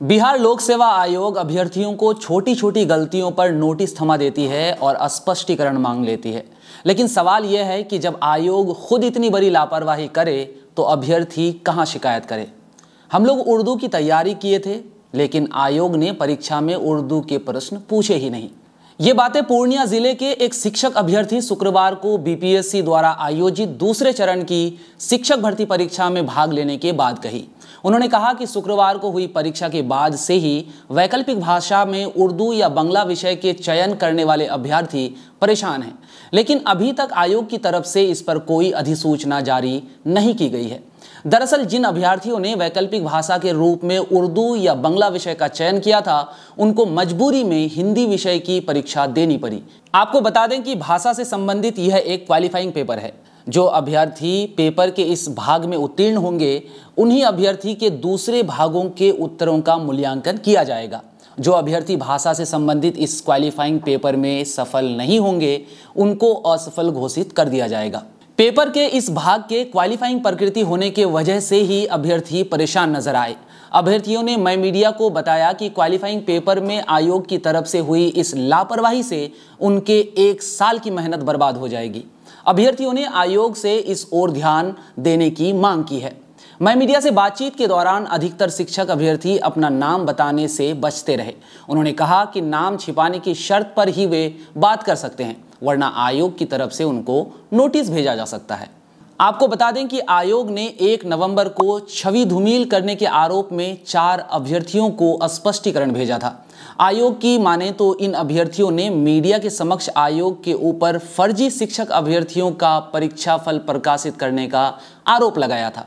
बिहार लोक सेवा आयोग अभ्यर्थियों को छोटी छोटी गलतियों पर नोटिस थमा देती है और स्पष्टीकरण मांग लेती है। लेकिन सवाल यह है कि जब आयोग खुद इतनी बड़ी लापरवाही करे तो अभ्यर्थी कहां शिकायत करे। हम लोग उर्दू की तैयारी किए थे, लेकिन आयोग ने परीक्षा में उर्दू के प्रश्न पूछे ही नहीं। ये बातें पूर्णिया जिले के एक शिक्षक अभ्यर्थी शुक्रवार को बीपीएससी द्वारा आयोजित दूसरे चरण की शिक्षक भर्ती परीक्षा में भाग लेने के बाद कही। उन्होंने कहा कि शुक्रवार को हुई परीक्षा के बाद से ही वैकल्पिक भाषा में उर्दू या बांग्ला विषय के चयन करने वाले अभ्यर्थी परेशान हैं, लेकिन अभी तक आयोग की तरफ से इस पर कोई अधिसूचना जारी नहीं की गई है। दरअसल जिन अभ्यर्थियों ने वैकल्पिक भाषा के रूप में उर्दू या बांग्ला विषय का चयन किया था, उनको मजबूरी में हिंदी विषय की परीक्षा देनी पड़ी। आपको बता दें कि भाषा से संबंधित यह एक क्वालिफाइंग पेपर है। जो अभ्यर्थी पेपर के इस भाग में उत्तीर्ण होंगे, उन्हीं अभ्यर्थी के दूसरे भागों के उत्तरों का मूल्यांकन किया जाएगा। जो अभ्यर्थी भाषा से संबंधित इस क्वालिफाइंग पेपर में सफल नहीं होंगे, उनको असफल घोषित कर दिया जाएगा। पेपर के इस भाग के क्वालिफाइंग प्रकृति होने के वजह से ही अभ्यर्थी परेशान नजर आए। अभ्यर्थियों ने मई मीडिया को बताया कि क्वालिफाइंग पेपर में आयोग की तरफ से हुई इस लापरवाही से उनके 1 साल की मेहनत बर्बाद हो जाएगी। अभ्यर्थियों ने आयोग से इस ओर ध्यान देने की मांग की है। मई मीडिया से बातचीत के दौरान अधिकतर शिक्षक अभ्यर्थी अपना नाम बताने से बचते रहे। उन्होंने कहा कि नाम छिपाने की शर्त पर ही वे बात कर सकते हैं, वरना आयोग की तरफ से उनको नोटिस भेजा जा सकता है। आपको बता दें कि आयोग ने 1 नवंबर को छवि धूमिल करने के आरोप में 4 अभ्यर्थियों को स्पष्टीकरण भेजा था। आयोग की माने तो इन अभ्यर्थियों ने मीडिया के समक्ष आयोग के ऊपर फर्जी शिक्षक अभ्यर्थियों का परीक्षा फल प्रकाशित करने का आरोप लगाया था।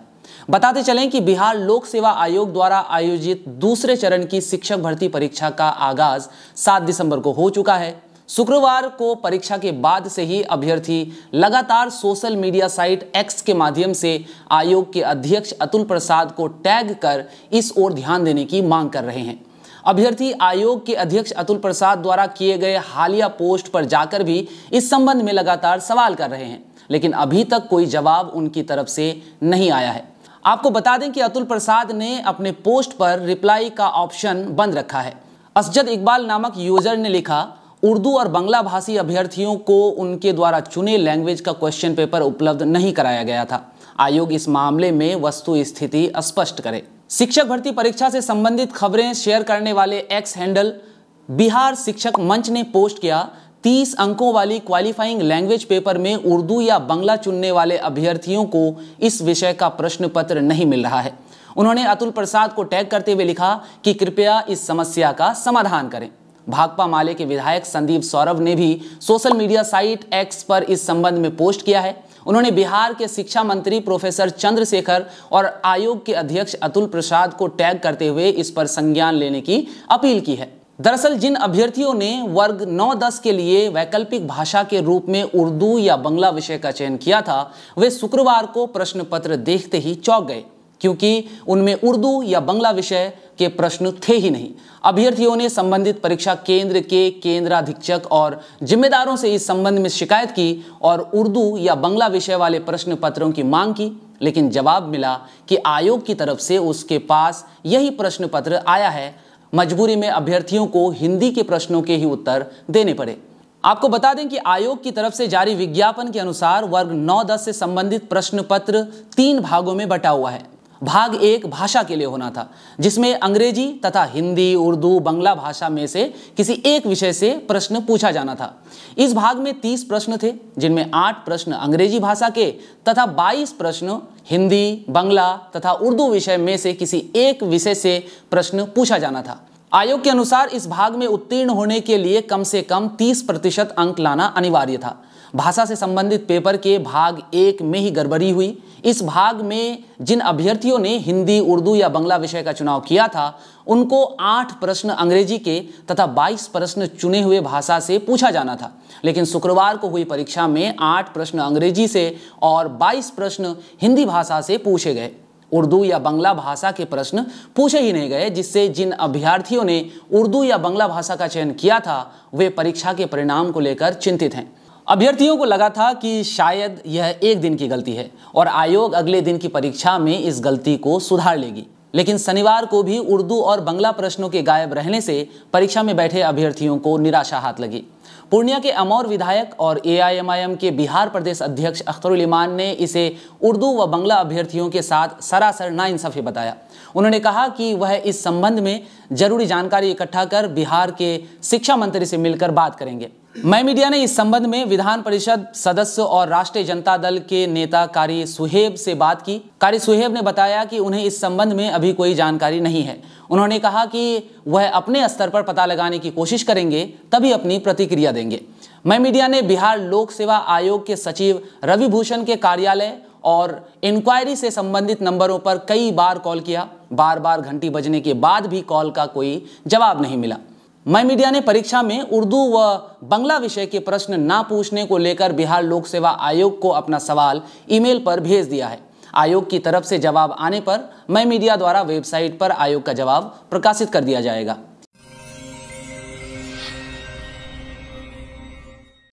बताते चलें कि बिहार लोक सेवा आयोग द्वारा आयोजित दूसरे चरण की शिक्षक भर्ती परीक्षा का आगाज 7 दिसंबर को हो चुका है। शुक्रवार को परीक्षा के बाद से ही अभ्यर्थी लगातार सोशल मीडिया साइट एक्स के माध्यम से आयोग के अध्यक्ष अतुल प्रसाद को टैग कर इस ओर ध्यान देने की मांग कर रहे हैं। अभ्यर्थी आयोग के अध्यक्ष अतुल प्रसाद द्वारा किए गए हालिया पोस्ट पर जाकर भी इस संबंध में लगातार सवाल कर रहे हैं, लेकिन अभी तक कोई जवाब उनकी तरफ से नहीं आया है। आपको बता दें कि अतुल प्रसाद ने अपने पोस्ट पर रिप्लाई का ऑप्शन बंद रखा है। असजद इकबाल नामक यूजर ने लिखा, उर्दू और बांग्ला भाषी अभ्यर्थियों को उनके द्वारा चुने लैंग्वेज का क्वेश्चन पेपर उपलब्ध नहीं कराया गया था। आयोग इस मामले में वस्तु स्थिति स्पष्ट करे। शिक्षक भर्ती परीक्षा से संबंधित खबरें शेयर करने वाले एक्स हैंडल बिहार शिक्षक मंच ने पोस्ट किया, 30 अंकों वाली क्वालिफाइंग लैंग्वेज पेपर में उर्दू या बांग्ला चुनने वाले अभ्यर्थियों को इस विषय का प्रश्न पत्र नहीं मिल रहा है। उन्होंने अतुल प्रसाद को टैग करते हुए लिखा कि कृपया इस समस्या का समाधान करें। भाकपा माले के विधायक संदीप सौरभ ने भी सोशल मीडिया साइट एक्स पर इस संबंध में पोस्ट किया है। उन्होंने बिहार के शिक्षा मंत्री प्रोफेसर चंद्रशेखर और आयोग के अध्यक्ष अतुल प्रसाद को टैग करते हुए इस पर संज्ञान लेने की अपील की है। दरअसल जिन अभ्यर्थियों ने वर्ग 9-10 के लिए वैकल्पिक भाषा के रूप में उर्दू या बांग्ला विषय का चयन किया था, वे शुक्रवार को प्रश्न पत्र देखते ही चौंक गए, क्योंकि उनमें उर्दू या बांग्ला विषय के प्रश्न थे ही नहीं। अभ्यर्थियों ने संबंधित परीक्षा केंद्र के केंद्राधीक्षक और जिम्मेदारों से इस संबंध में शिकायत की और उर्दू या बांग्ला विषय वाले प्रश्न पत्रों की मांग की, लेकिन जवाब मिला कि आयोग की तरफ से उसके पास यही प्रश्न पत्र आया है। मजबूरी में अभ्यर्थियों को हिंदी के प्रश्नों के ही उत्तर देने पड़े। आपको बता दें कि आयोग की तरफ से जारी विज्ञापन के अनुसार वर्ग 9-10 से संबंधित प्रश्न पत्र 3 भागों में बटा हुआ है। भाग 1 भाषा के लिए होना था, जिसमें अंग्रेजी तथा हिंदी, उर्दू, बांग्ला भाषा में से किसी एक विषय से प्रश्न पूछा जाना था। इस भाग में 30 प्रश्न थे, जिनमें 8 प्रश्न अंग्रेजी भाषा के तथा 22 प्रश्न हिंदी, बांग्ला तथा उर्दू विषय में से किसी एक विषय से प्रश्न पूछा जाना था। आयोग के अनुसार इस भाग में उत्तीर्ण होने के लिए कम से कम 30% अंक लाना अनिवार्य था। भाषा से संबंधित पेपर के भाग 1 में ही गड़बड़ी हुई। इस भाग में जिन अभ्यर्थियों ने हिंदी, उर्दू या बांग्ला विषय का चुनाव किया था, उनको 8 प्रश्न अंग्रेजी के तथा 22 प्रश्न चुने हुए भाषा से पूछा जाना था, लेकिन शुक्रवार को हुई परीक्षा में 8 प्रश्न अंग्रेजी से और 22 प्रश्न हिंदी भाषा से पूछे गए। उर्दू या बांग्ला भाषा के प्रश्न पूछे ही नहीं गए, जिससे जिन अभ्यर्थियों ने उर्दू या बांग्ला भाषा का चयन किया था, वे परीक्षा के परिणाम को लेकर चिंतित हैं। अभ्यर्थियों को लगा था कि शायद यह एक दिन की गलती है और आयोग अगले दिन की परीक्षा में इस गलती को सुधार लेगी। लेकिन शनिवार को भी उर्दू और बांग्ला प्रश्नों के गायब रहने से परीक्षा में बैठे अभ्यर्थियों को निराशा हाथ लगी। पूर्णिया के अमौर विधायक और एआईएमआईएम के बिहार प्रदेश अध्यक्ष अख्तरुल इमान ने इसे उर्दू व बांग्ला अभ्यर्थियों के साथ सरासर नाइंसाफी बताया। उन्होंने कहा कि वह इस संबंध में जरूरी जानकारी इकट्ठा कर बिहार के शिक्षा मंत्री से मिलकर बात करेंगे। मैं मीडिया ने इस संबंध में विधान परिषद सदस्य और राष्ट्रीय जनता दल के नेता कारी सुहेब से बात की। कारी सुहेब ने बताया कि उन्हें इस संबंध में अभी कोई जानकारी नहीं है। उन्होंने कहा कि वह अपने स्तर पर पता लगाने की कोशिश करेंगे, तभी अपनी प्रतिक्रिया देंगे। मैं मीडिया ने बिहार लोक सेवा आयोग के सचिव रवि भूषण के कार्यालय और इंक्वायरी से संबंधित नंबरों पर कई बार कॉल किया। बार बार घंटी बजने के बाद भी कॉल का कोई जवाब नहीं मिला। मैं मीडिया ने परीक्षा में उर्दू व बांग्ला विषय के प्रश्न ना पूछने को लेकर बिहार लोक सेवा आयोग को अपना सवाल ईमेल पर भेज दिया है। आयोग की तरफ से जवाब आने पर मैं मीडिया द्वारा वेबसाइट पर आयोग का जवाब प्रकाशित कर दिया जाएगा।